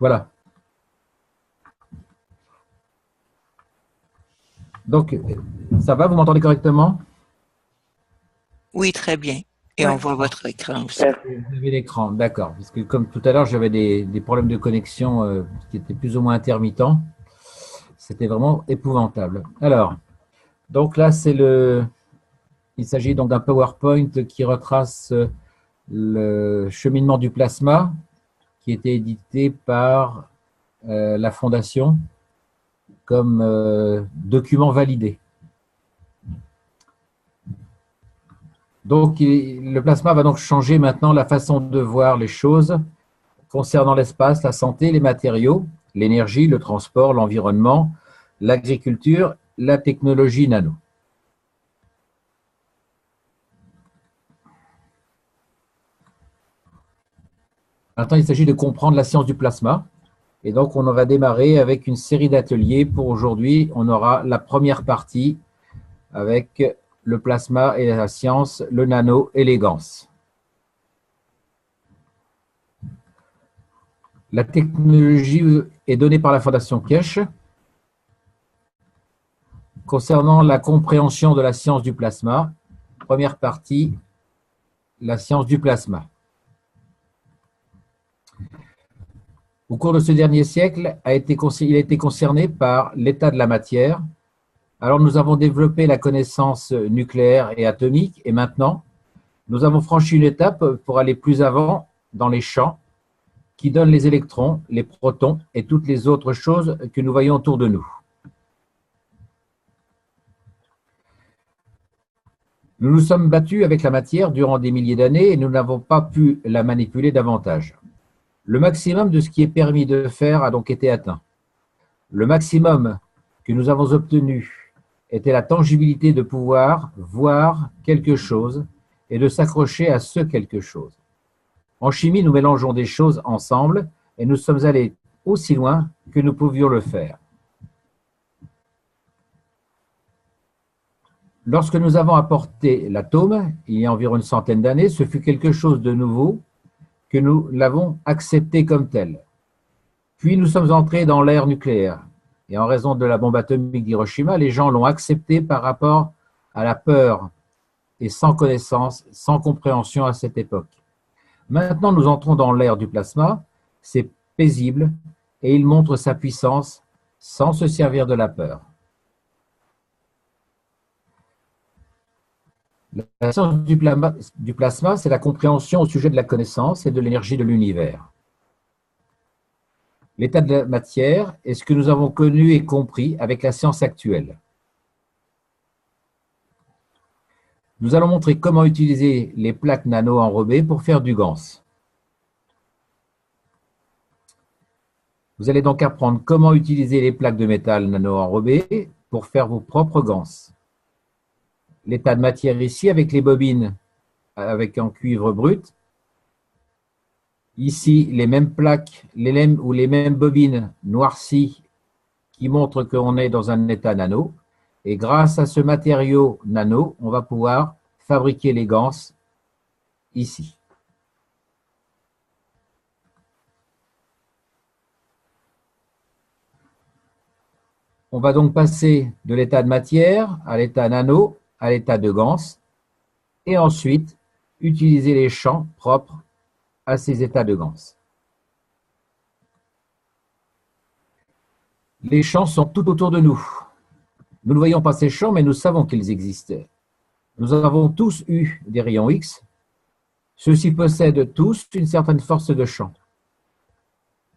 Voilà. Donc, ça va, vous m'entendez correctement? Oui, très bien. Et Oui. on voit votre écran aussi. Vous avez l'écran, d'accord. Parce que comme tout à l'heure, j'avais des problèmes de connexion qui étaient plus ou moins intermittents. C'était vraiment épouvantable. Alors, donc là, il s'agit donc d'un PowerPoint qui retrace le cheminement du plasma qui était édité par la Fondation comme document validé. Donc, le plasma va donc changer maintenant la façon de voir les choses concernant l'espace, la santé, les matériaux, l'énergie, le transport, l'environnement, l'agriculture, la technologie nano. Maintenant, il s'agit de comprendre la science du plasma. Et donc, on va démarrer avec une série d'ateliers. Pour aujourd'hui, on aura la première partie avec le plasma et la science, le nano et les gants. La technologie est donnée par la Fondation Kesch concernant la compréhension de la science du plasma. Première partie, la science du plasma. Au cours de ce dernier siècle, il a été concerné par l'état de la matière. Alors nous avons développé la connaissance nucléaire et atomique et maintenant, nous avons franchi une étape pour aller plus avant dans les champs qui donnent les électrons, les protons et toutes les autres choses que nous voyons autour de nous. Nous nous sommes battus avec la matière durant des milliers d'années et nous n'avons pas pu la manipuler davantage. Le maximum de ce qui est permis de faire a donc été atteint. Le maximum que nous avons obtenu était la tangibilité de pouvoir voir quelque chose et de s'accrocher à ce quelque chose. En chimie, nous mélangeons des choses ensemble et nous sommes allés aussi loin que nous pouvions le faire. Lorsque nous avons apporté l'atome, il y a environ une centaine d'années, ce fut quelque chose de nouveau que nous l'avons accepté comme tel. Puis nous sommes entrés dans l'ère nucléaire. Et en raison de la bombe atomique d'Hiroshima, les gens l'ont accepté par rapport à la peur et sans connaissance, sans compréhension à cette époque. Maintenant, nous entrons dans l'ère du plasma. C'est paisible et il montre sa puissance sans se servir de la peur. La science du plasma, c'est la compréhension au sujet de la connaissance et de l'énergie de l'univers. L'état de la matière est ce que nous avons connu et compris avec la science actuelle. Nous allons montrer comment utiliser les plaques nano enrobées pour faire du gants. Vous allez donc apprendre comment utiliser les plaques de métal nano enrobées pour faire vos propres gants. L'état de matière ici avec les bobines avec en cuivre brut. Ici, les mêmes plaques ou les mêmes bobines noircies qui montrent qu'on est dans un état nano. Et grâce à ce matériau nano, on va pouvoir fabriquer les gants ici. On va donc passer de l'état de matière à l'état nano, à l'état de gants, et ensuite utiliser les champs propres à ces états de gants. Les champs sont tout autour de nous. Nous ne voyons pas ces champs, mais nous savons qu'ils existent. Nous avons tous eu des rayons X. Ceux-ci possèdent tous une certaine force de champ.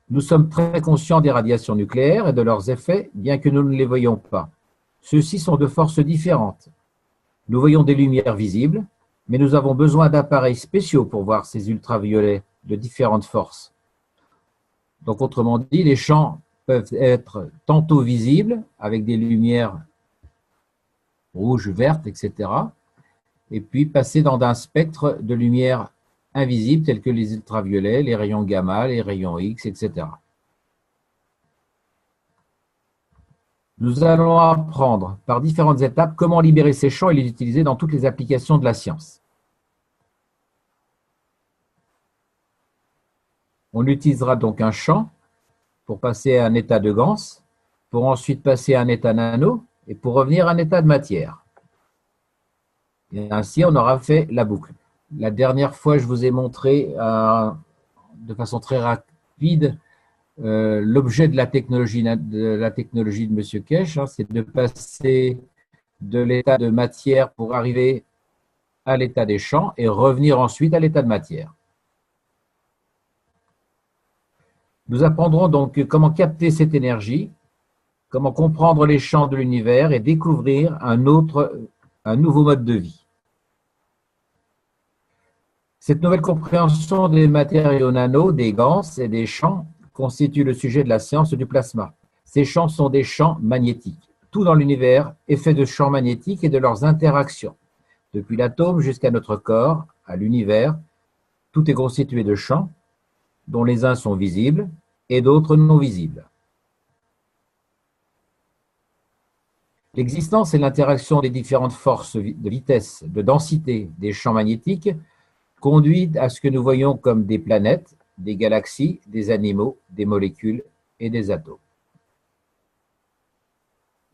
Nous sommes très conscients des radiations nucléaires et de leurs effets, bien que nous ne les voyions pas. Ceux-ci sont de forces différentes. Nous voyons des lumières visibles, mais nous avons besoin d'appareils spéciaux pour voir ces ultraviolets de différentes forces. Donc, autrement dit, les champs peuvent être tantôt visibles, avec des lumières rouges, vertes, etc., et puis passer dans un spectre de lumière invisibles tels que les ultraviolets, les rayons gamma, les rayons X, etc. Nous allons apprendre par différentes étapes comment libérer ces champs et les utiliser dans toutes les applications de la science. On utilisera donc un champ pour passer à un état de ganse, pour ensuite passer à un état nano et pour revenir à un état de matière. Et ainsi, on aura fait la boucle. La dernière fois, je vous ai montré de façon très rapide l'objet de la technologie de M. Kesch, hein, c'est de passer de l'état de matière pour arriver à l'état des champs et revenir ensuite à l'état de matière. Nous apprendrons donc comment capter cette énergie, comment comprendre les champs de l'univers et découvrir un nouveau mode de vie. Cette nouvelle compréhension des matériaux nano, des ganses et des champs constitue le sujet de la science du plasma. Ces champs sont des champs magnétiques. Tout dans l'univers est fait de champs magnétiques et de leurs interactions. Depuis l'atome jusqu'à notre corps, à l'univers, tout est constitué de champs dont les uns sont visibles et d'autres non visibles. L'existence et l'interaction des différentes forces de vitesse, de densité des champs magnétiques conduit à ce que nous voyons comme des planètes, des galaxies, des animaux, des molécules et des atomes.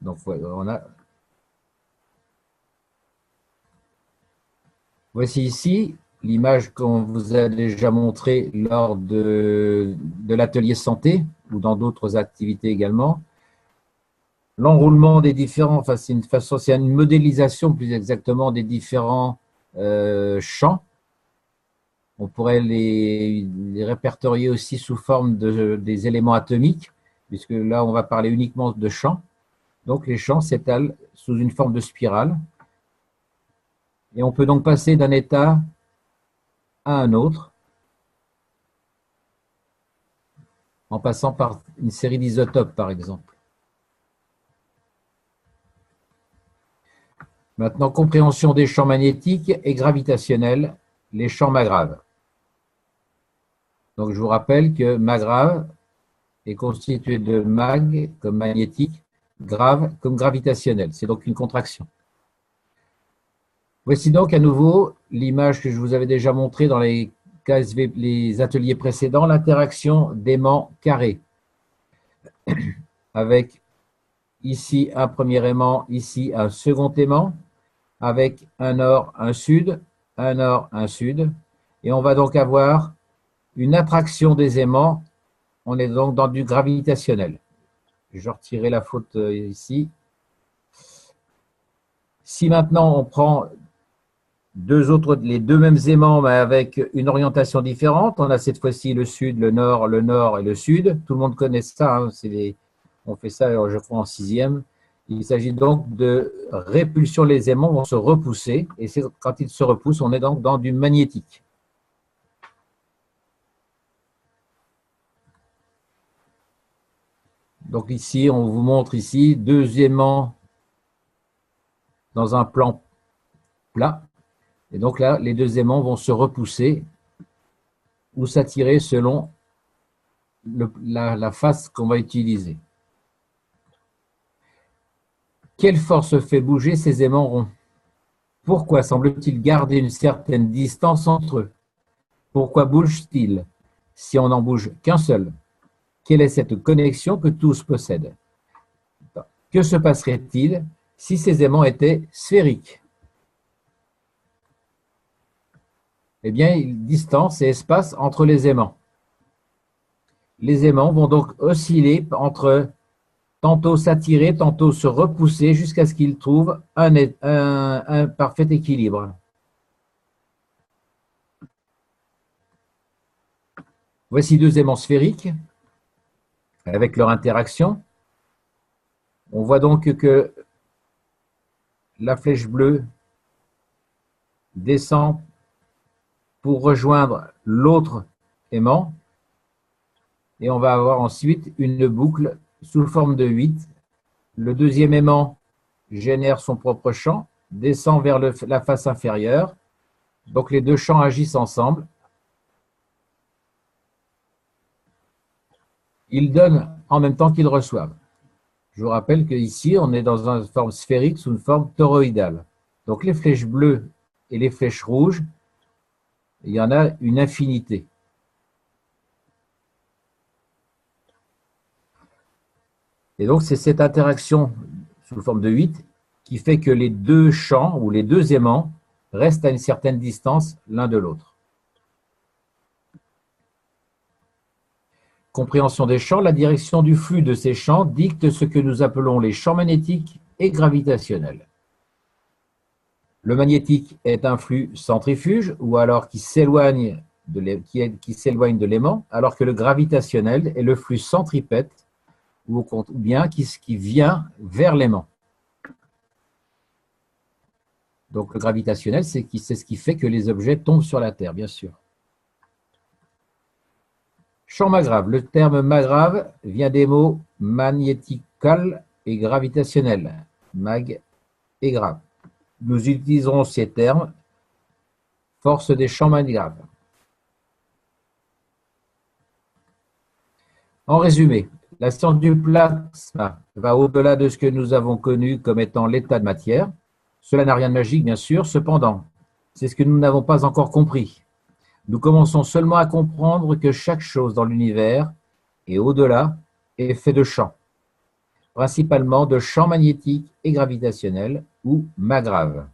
Donc, voici ici l'image qu'on vous a déjà montrée lors de l'atelier santé ou dans d'autres activités également. L'enroulement des différents, enfin c'est une modélisation plus exactement des différents champs. On pourrait les répertorier aussi sous forme des éléments atomiques, puisque là on va parler uniquement de champs. Donc les champs s'étalent sous une forme de spirale. Et on peut donc passer d'un état à un autre en passant par une série d'isotopes, par exemple. Maintenant, compréhension des champs magnétiques et gravitationnels, les champs Magraves. Donc, je vous rappelle que Magrave est constitué de mag comme magnétique, grave comme gravitationnel. C'est donc une contraction. Voici donc à nouveau l'image que je vous avais déjà montrée dans les ateliers précédents, l'interaction d'aimants carrés. Avec ici un premier aimant, ici un second aimant, avec un nord, un sud, un nord, un sud. Et on va donc avoir une attraction des aimants. On est donc dans du gravitationnel. Je retirerai la faute ici. Si maintenant on prend les deux mêmes aimants, mais avec une orientation différente, on a cette fois-ci le sud, le nord et le sud. Tout le monde connaît ça, hein, on fait ça, je crois, en sixième. Il s'agit donc de répulsion, les aimants vont se repousser, et quand ils se repoussent, on est donc dans du magnétique. Donc ici, on vous montre ici deux aimants dans un plan plat. Et donc là, les deux aimants vont se repousser ou s'attirer selon la face qu'on va utiliser. Quelle force fait bouger ces aimants ronds? Pourquoi semble-t-il garder une certaine distance entre eux? Pourquoi bougent-ils si on n'en bouge qu'un seul? Quelle est cette connexion que tous possèdent? Que se passerait-il si ces aimants étaient sphériques? Eh bien, distance et espace entre les aimants. Les aimants vont donc osciller entre tantôt s'attirer, tantôt se repousser jusqu'à ce qu'ils trouvent un parfait équilibre. Voici deux aimants sphériques avec leur interaction. On voit donc que la flèche bleue descend pour rejoindre l'autre aimant et on va avoir ensuite une boucle sous forme de 8. Le deuxième aimant génère son propre champ, descend vers la face inférieure. Donc les deux champs agissent ensemble. Ils donnent en même temps qu'ils reçoivent. Je vous rappelle qu'ici, on est dans une forme sphérique sous une forme toroïdale. Donc les flèches bleues et les flèches rouges, il y en a une infinité. Et donc, c'est cette interaction sous forme de 8 qui fait que les deux champs ou les deux aimants restent à une certaine distance l'un de l'autre. Compréhension des champs, la direction du flux de ces champs dicte ce que nous appelons les champs magnétiques et gravitationnels. Le magnétique est un flux centrifuge ou alors qui s'éloigne de l'aimant, alors que le gravitationnel est le flux centripète ou bien qui vient vers l'aimant. Donc le gravitationnel, c'est ce qui fait que les objets tombent sur la Terre, bien sûr. Champ magrave. Le terme magrave vient des mots magnétical et gravitationnel, mag et grave. Nous utiliserons ces termes, force des champs magraves. En résumé, la science du plasma va au-delà de ce que nous avons connu comme étant l'état de matière. Cela n'a rien de magique, bien sûr, cependant, c'est ce que nous n'avons pas encore compris. Nous commençons seulement à comprendre que chaque chose dans l'univers et au-delà est fait de champs, principalement de champs magnétiques et gravitationnels ou magraves.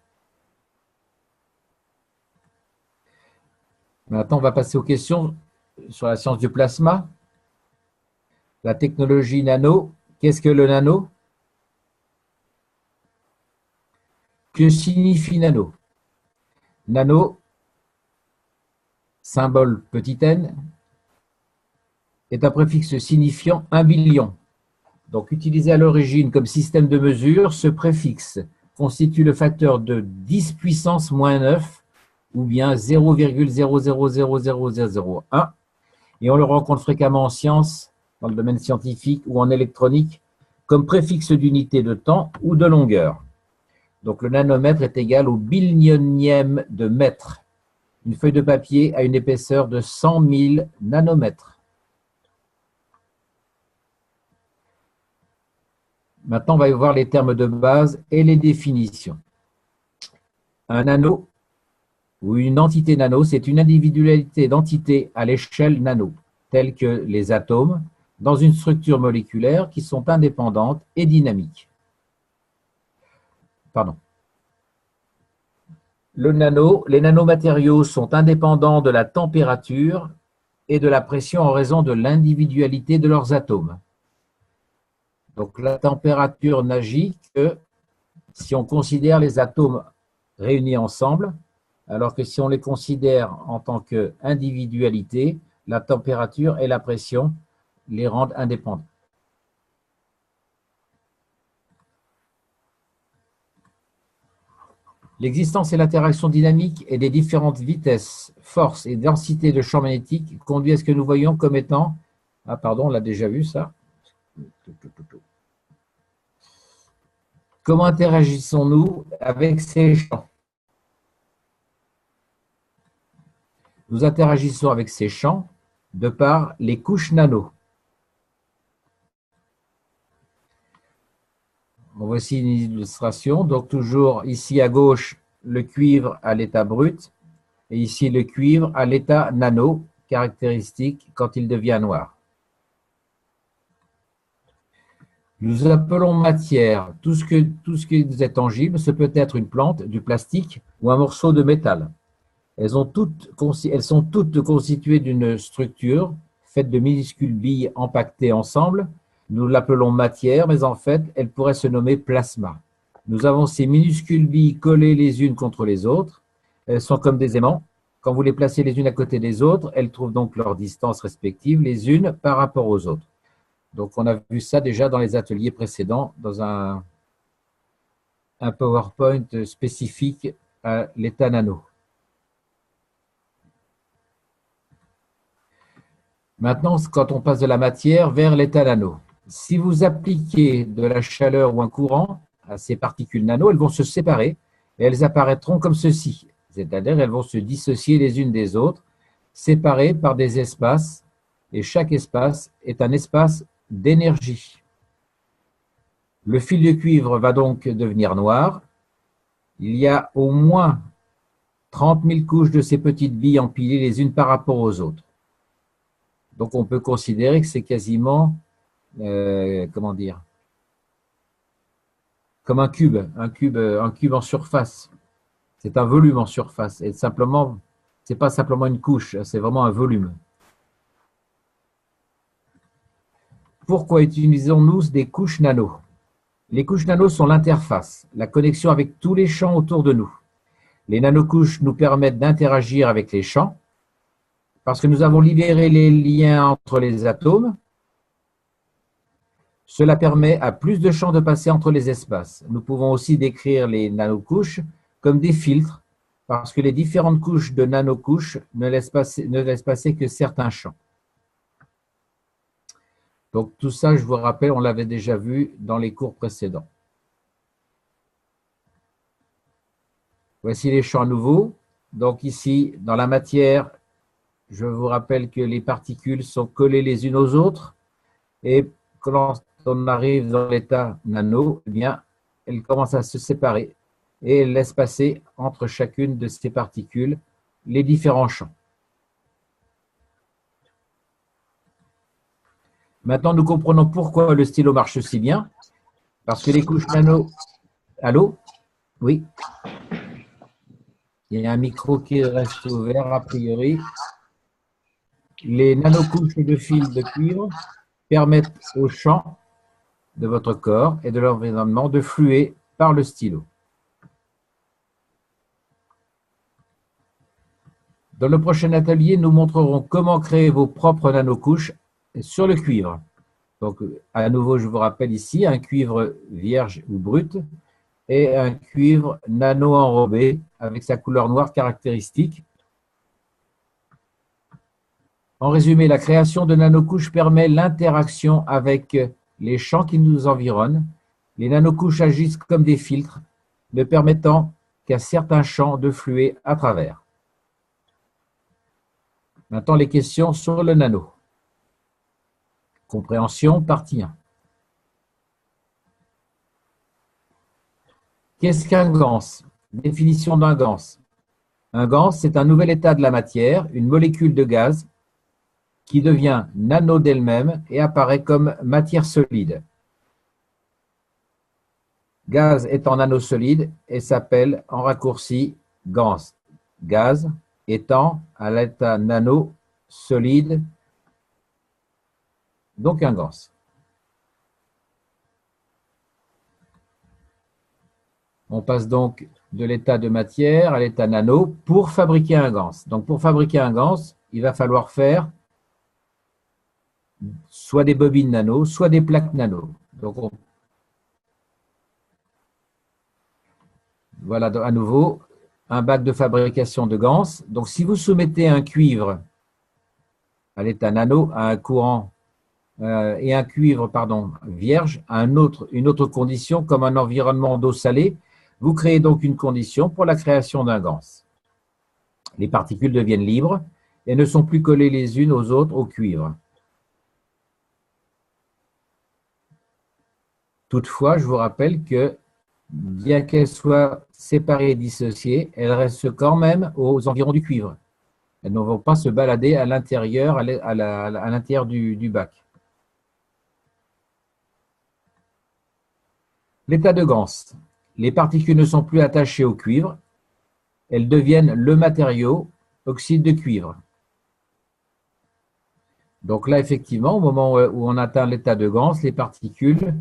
Maintenant, on va passer aux questions sur la science du plasma. La technologie nano, qu'est-ce que le nano? Que signifie nano? Nano, symbole petit n, est un préfixe signifiant 1 billion. Donc, utilisé à l'origine comme système de mesure, ce préfixe constitue le facteur de 10 puissance moins 9 ou bien 0,000001 et on le rencontre fréquemment en sciences, dans le domaine scientifique ou en électronique, comme préfixe d'unité de temps ou de longueur. Donc, le nanomètre est égal au billionième de mètre. Une feuille de papier a une épaisseur de 100 000 nanomètres. Maintenant, on va voir les termes de base et les définitions. Un nano ou une entité nano, c'est une individualité d'entité à l'échelle nano, telles que les atomes, dans une structure moléculaire qui sont indépendantes et dynamiques. Pardon. Les nanomatériaux sont indépendants de la température et de la pression en raison de l'individualité de leurs atomes. Donc la température n'agit que si on considère les atomes réunis ensemble, alors que si on les considère en tant qu'individualité, la température et la pression les rendent indépendants. L'existence et l'interaction dynamique et des différentes vitesses, forces et densités de champs magnétiques conduit à ce que nous voyons comme étant… Ah pardon, on l'a déjà vu ça. Comment interagissons-nous avec ces champs? Nous interagissons avec ces champs de par les couches nano. Voici une illustration. Donc toujours ici à gauche, le cuivre à l'état brut et ici le cuivre à l'état nano, caractéristique quand il devient noir. Nous appelons matière tout ce qui est tangible. Ce peut être une plante, du plastique ou un morceau de métal. Elles sont toutes constituées d'une structure faite de minuscules billes empaquetées ensemble. Nous l'appelons matière, mais en fait, elle pourrait se nommer plasma. Nous avons ces minuscules billes collées les unes contre les autres. Elles sont comme des aimants. Quand vous les placez les unes à côté des autres, elles trouvent donc leur distance respective les unes par rapport aux autres. Donc, on a vu ça déjà dans les ateliers précédents, dans un PowerPoint spécifique à l'état nano. Maintenant, quand on passe de la matière vers l'état nano, si vous appliquez de la chaleur ou un courant à ces particules nano, elles vont se séparer et elles apparaîtront comme ceci. C'est-à-dire elles vont se dissocier les unes des autres, séparées par des espaces, et chaque espace est un espace d'énergie. Le fil de cuivre va donc devenir noir. Il y a au moins 30 000 couches de ces petites billes empilées les unes par rapport aux autres. Donc on peut considérer que c'est quasiment, comment dire, comme un cube en surface. C'est un volume en surface. Et simplement, ce n'est pas simplement une couche, c'est vraiment un volume. Pourquoi utilisons-nous des couches nano? Les couches nano sont l'interface, la connexion avec tous les champs autour de nous. Les nanocouches nous permettent d'interagir avec les champs parce que nous avons libéré les liens entre les atomes. Cela permet à plus de champs de passer entre les espaces. Nous pouvons aussi décrire les nanocouches comme des filtres parce que les différentes couches de nanocouches ne laissent passer que certains champs. Donc tout ça, je vous rappelle, on l'avait déjà vu dans les cours précédents. Voici les champs nouveaux. Donc ici, dans la matière, je vous rappelle que les particules sont collées les unes aux autres. Et quand on arrive dans l'état nano, eh bien, elles commencent à se séparer et elles laissent passer entre chacune de ces particules les différents champs. Maintenant, nous comprenons pourquoi le stylo marche si bien. Parce que les couches nano... Allô? Oui. Il y a un micro qui reste ouvert, a priori. Les nanocouches de fil de cuivre permettent aux champs de votre corps et de l'environnement de fluer par le stylo. Dans le prochain atelier, nous montrerons comment créer vos propres nanocouches sur le cuivre. Donc, à nouveau, je vous rappelle ici, un cuivre vierge ou brut et un cuivre nano-enrobé avec sa couleur noire caractéristique. En résumé, la création de nanocouches permet l'interaction avec les champs qui nous environnent. Les nanocouches agissent comme des filtres, ne permettant qu'à certains champs de fluer à travers. Maintenant, les questions sur le nano. Compréhension, partie 1. Qu'est-ce qu'un GANS? Définition d'un GANS. Un GANS, c'est un nouvel état de la matière, une molécule de gaz qui devient nano d'elle-même et apparaît comme matière solide. Gaz étant nanosolide et s'appelle en raccourci GANS. Gaz étant à l'état nano solide, donc un GANS. On passe donc de l'état de matière à l'état nano pour fabriquer un GANS. Donc pour fabriquer un GANS, il va falloir faire soit des bobines nano, soit des plaques nano. Donc voilà à nouveau un bac de fabrication de GANS. Donc si vous soumettez un cuivre à l'état nano à un courant et un cuivre vierge à une autre condition comme un environnement d'eau salée, vous créez donc une condition pour la création d'un GANS. Les particules deviennent libres et ne sont plus collées les unes aux autres au cuivre. Toutefois, je vous rappelle que, bien qu'elles soient séparées et dissociées, elles restent quand même aux environs du cuivre. Elles ne vont pas se balader à l'intérieur du bac. L'état de GANS. Les particules ne sont plus attachées au cuivre, elles deviennent le matériau, oxyde de cuivre. Donc là, effectivement, au moment où on atteint l'état de GANS, les particules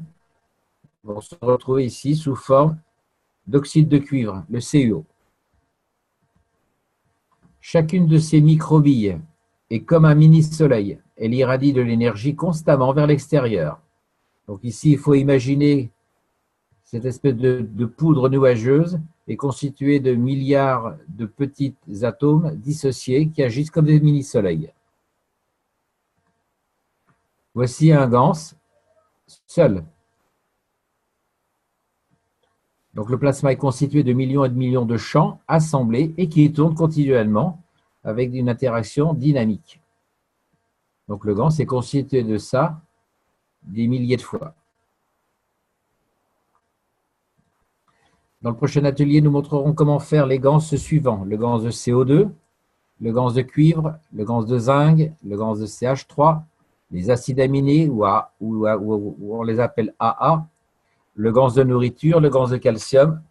vont se retrouver ici sous forme d'oxyde de cuivre, le CuO. Chacune de ces microbilles est comme un mini-soleil. Elle irradie de l'énergie constamment vers l'extérieur. Donc ici, il faut imaginer cette espèce de poudre nuageuse est constituée de milliards de petits atomes dissociés qui agissent comme des mini-soleils. Voici un GANS seul. Donc le plasma est constitué de millions et de millions de champs assemblés et qui tournent continuellement avec une interaction dynamique. Donc le GANS est constitué de ça des milliers de fois. Dans le prochain atelier, nous montrerons comment faire les GANS suivants. Le GANS de CO2, le GANS de cuivre, le GANS de zinc, le GANS de CH3, les acides aminés ou on les appelle AA, le ganse de nourriture, le ganse de calcium,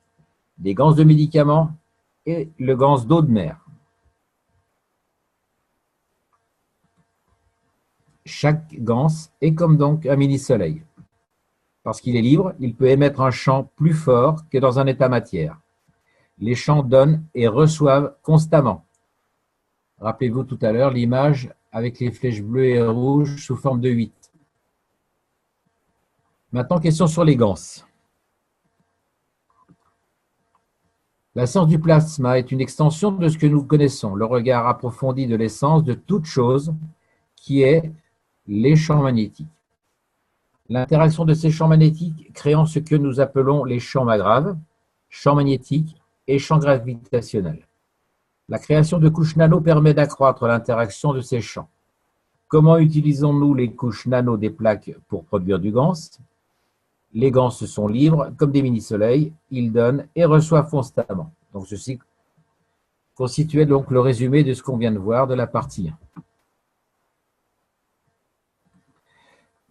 des ganses de médicaments et le ganse d'eau de mer. Chaque ganse est comme donc un mini-soleil. Parce qu'il est libre, il peut émettre un champ plus fort que dans un état matière. Les champs donnent et reçoivent constamment. Rappelez-vous tout à l'heure l'image avec les flèches bleues et rouges sous forme de 8. Maintenant, question sur les ganses. La science du plasma est une extension de ce que nous connaissons, le regard approfondi de l'essence de toute chose qui est les champs magnétiques. L'interaction de ces champs magnétiques créant ce que nous appelons les champs magraves, champs magnétiques et champs gravitationnels. La création de couches nano permet d'accroître l'interaction de ces champs. Comment utilisons-nous les couches nano des plaques pour produire du ganse? Les ganses sont libres, comme des mini-soleils, ils donnent et reçoivent constamment. Donc ceci constituait donc le résumé de ce qu'on vient de voir de la partie 1.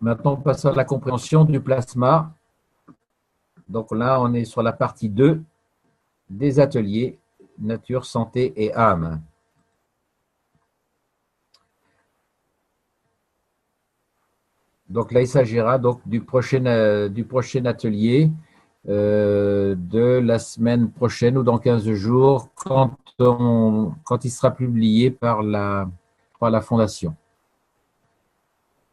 Maintenant, passons à la compréhension du plasma. Donc là, on est sur la partie 2 des ateliers nature, santé et âme. Donc là, il s'agira donc du prochain atelier de la semaine prochaine ou dans 15 jours quand il sera publié par la Fondation.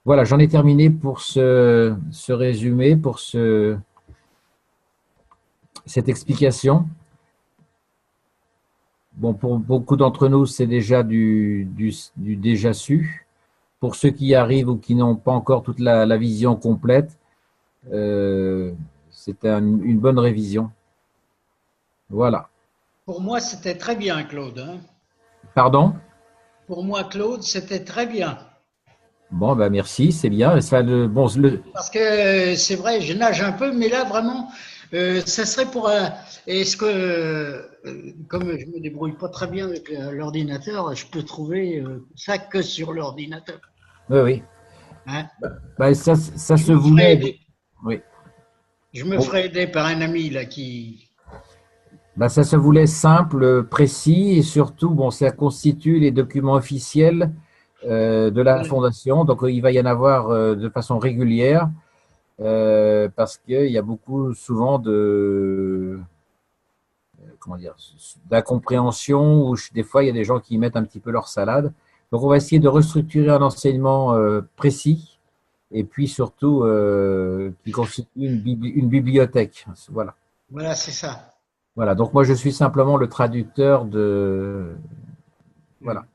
Voilà, j'en ai terminé pour ce résumé, pour cette explication. Bon, pour beaucoup d'entre nous, c'est déjà du déjà su. Pour ceux qui arrivent ou qui n'ont pas encore toute la vision complète, c'était une bonne révision. Voilà. Pour moi, c'était très bien, Claude. Hein. Pardon? Pour moi, Claude, c'était très bien. Bon, ben merci, c'est bien. Parce que c'est vrai, je nage un peu, mais là, vraiment, ça serait pour… Est-ce que, comme je me débrouille pas très bien avec l'ordinateur, je peux trouver ça que sur l'ordinateur? Oui, oui. Hein? Ben, ça se voulait… Oui. Je me ferai aider par un ami là qui… Ben, ça se voulait simple, précis et surtout, bon, ça constitue les documents officiels de la Fondation. Donc, il va y en avoir de façon régulière parce qu'il y a beaucoup, souvent, d'incompréhension ou des fois, il y a des gens qui y mettent un petit peu leur salade. Donc, on va essayer de restructurer un enseignement précis et puis surtout qui constitue une bibliothèque. Voilà. Voilà, c'est ça. Voilà. Donc, moi, je suis simplement le traducteur de… Voilà.